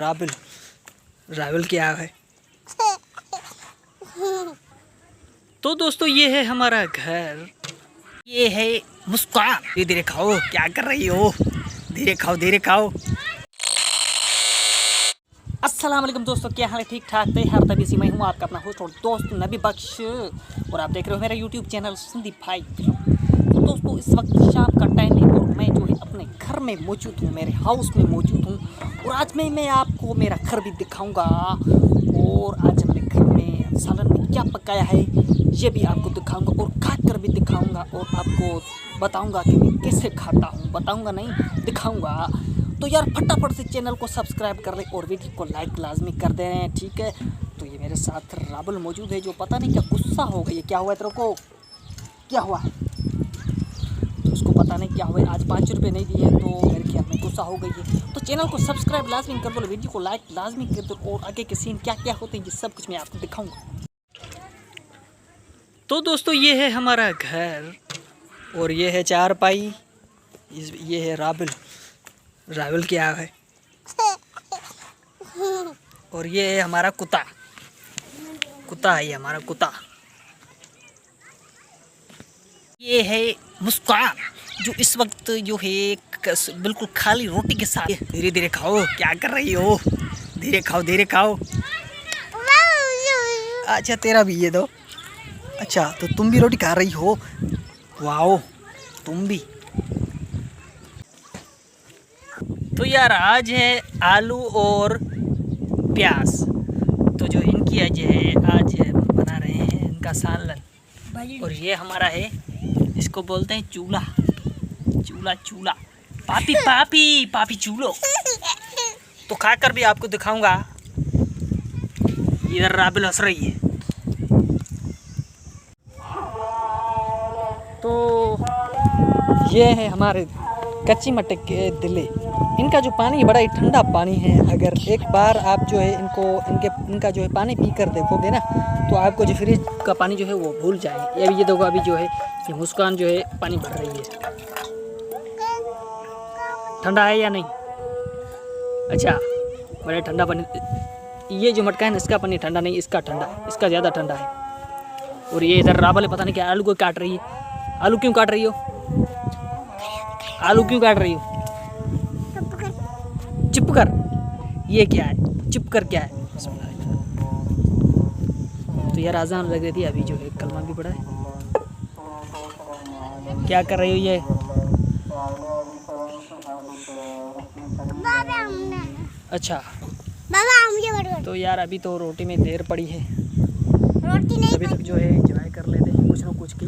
राबिल राबिल क्या है। तो दोस्तों ये है हमारा घर, ये है मुस्कान। धीरे धीरे खाओ, क्या कर रही हो, धीरे खाओ धीरे खाओ। अस्सलाम वालेकुम दोस्तों, क्या हाल है, ठीक ठाक थे हर तभी मैं हूँ आपका अपना होस्ट और दोस्त नबी बख्श, और आप देख रहे हो मेरा यूट्यूब चैनल संदीप भाई। तो दोस्तों इस वक्त शाम का टाइम है और मैं जो है अपने घर में मौजूद हूँ, मेरे हाउस में मौजूद हूँ। और आज मैं आपको मेरा घर भी दिखाऊंगा और आज हमने घर में सालन में क्या पकाया है ये भी आपको दिखाऊंगा और खा कर भी दिखाऊंगा और आपको बताऊंगा कि मैं कैसे खाता हूँ, बताऊंगा नहीं दिखाऊंगा। तो यार फटाफट से चैनल को सब्सक्राइब कर ले और वीडियो को लाइक लाजमी कर दे रहे हैं, ठीक है। तो ये मेरे साथ राबुल मौजूद है जो पता नहीं क्या गुस्सा हो गई है, क्या हुआ है तेरे को, क्या हुआ है, तो उसको पता नहीं क्या हुआ है। आज 5 रुपये नहीं दिए तो मेरे ख्याल में गुस्सा हो गई है। तो चैनल को सब्सक्राइब लाजमी कर दो, वीडियो को लाइक लाजमी कर दो और आगे के सीन क्या क्या होते हैं ये सब कुछ मैं आपको दिखाऊँगा। तो दोस्तों ये है हमारा घर और ये है चारपाई, ये है राबिल क्या है, और ये है हमारा कुत्ता है, ये हमारा कुत्ता। ये है मुस्कान जो इस वक्त जो है बिल्कुल खाली रोटी के साथ। धीरे धीरे खाओ, क्या कर रही हो, धीरे खाओ धीरे खाओ। अच्छा तेरा भी ये दो, अच्छा तो तुम भी रोटी खा रही हो, वाओ तुम भी। तो यार आज है आलू और प्याज, तो जो इनकी आज बना रहे हैं इनका सालन। और ये हमारा है, इसको बोलते हैं चूल्हा पापी चूल्हो। तो खाकर भी आपको दिखाऊंगा। इधर राबिल हंस रही है। तो ये है हमारे कच्ची मट्टे के दिले, इनका जो पानी बड़ा ही ठंडा पानी है। अगर एक बार आप जो है इनका जो है पानी पी कर देखोगे ना तो आपको जो फ्रिज का पानी जो है वो भूल जाए। ये देखो अभी जो है ये मुस्कान जो है पानी भर रही है, ठंडा है या नहीं। अच्छा बड़ा ठंडा पानी, ये जो मटका है ना इसका पानी ठंडा नहीं, इसका ठंडा, इसका ज़्यादा ठंडा है। और ये इधर राबल है, पता नहीं क्या आलू को काट रही है। आलू क्यों काट रही हो, आलू क्यों काट रही हो, चुप कर। ये क्या है, चुप कर क्या है। तो यार आज़ान लग रही थी, अभी जो है कलमा भी पड़ा है। क्या कर रही हो ये, अच्छा बाबा। तो यार अभी तो रोटी में देर पड़ी है, रोटी नहीं, अभी तक जो है एंजॉय कर लेते हैं कुछ ना कुछ की।